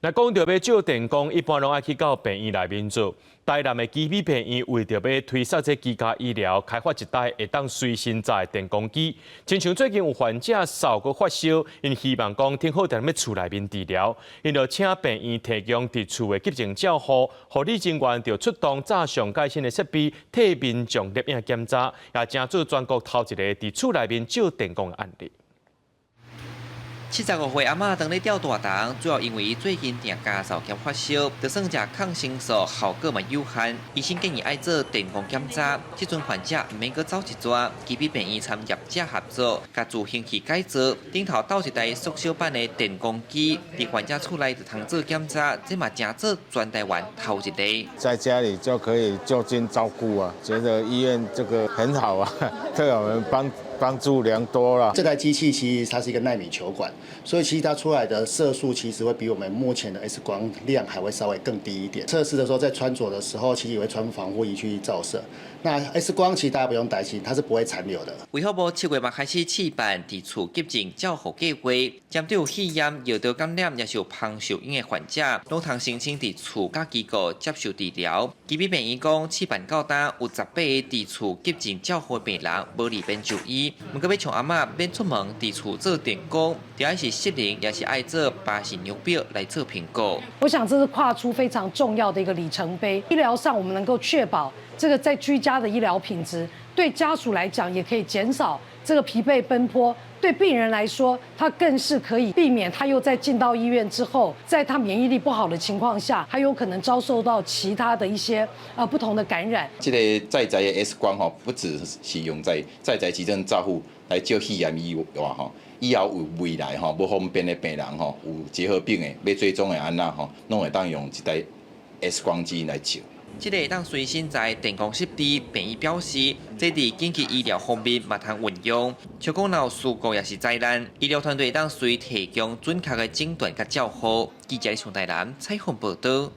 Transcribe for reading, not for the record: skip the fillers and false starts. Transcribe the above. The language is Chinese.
那讲到要照电工，一般拢爱去到病院内面做。台南的基比病院为着要推销这居家医疗，开发一台会当随身载的电工机。亲像最近有患者扫过发烧，因希望讲挺好在咱厝内面治疗，因就请病院提供伫厝的急症照护，护理人员就出动早上改新的设备，替民众摄影检查，也正做全国头一个伫厝内面照电工的案例。 75岁阿嬷当咧吊大堂，主要因为伊最近定家扫兼发烧，就算食抗生素效果嘛有限。医生建议爱做电工检查，即阵患者毋免阁走一转，基比病院参业者合作，甲自行器改造，顶头倒一台缩小版的电工机，伫患者厝内就通做检查，这嘛正做全台湾头一个。在家里就可以就近照顾啊，觉得医院这个很好啊，对我们帮助良多了。这台机器其实它是一个纳米球管，所以其实它出来的色素其实会比我们目前的 X 光量还会稍微更低一点。测试的时候在穿着的时候，其实也会穿防护衣去照射。那 X 光其实大家不用担心，它是不会残留的。卫福部7月末开始试办伫厝急症照护计划，针对有肺炎、药道感染也是有芳寿婴的患者，拢通申请伫厝甲机构接受治疗。基比病院讲，试办到今有18个伫厝急症照护病人无利便就医。 不过要像阿嬷免出门伫厝做电工，就爱是适龄，也是爱做巴氏牛表来做评估。我想这是跨出非常重要的一个里程碑。医疗上，我们能够确保这个在居家的医疗品质，对家属来讲也可以减少这个疲惫奔波。 对病人来说，他更是可以避免他又在进到医院之后，在他免疫力不好的情况下，还有可能遭受到其他的一些不同的感染。这个在宅的 X 光不只是用在急诊照护来照肺炎以外以后有未来不方便的病人有结核病的要追踪的安那拢会当用一台 X 光机来照。 这个会当随身在电工室的病院表示，这伫紧急医疗方面嘛通运用，像讲若有事故也是灾难，医疗团队当随提供准确的诊断甲照护。记者李从台南采访报道。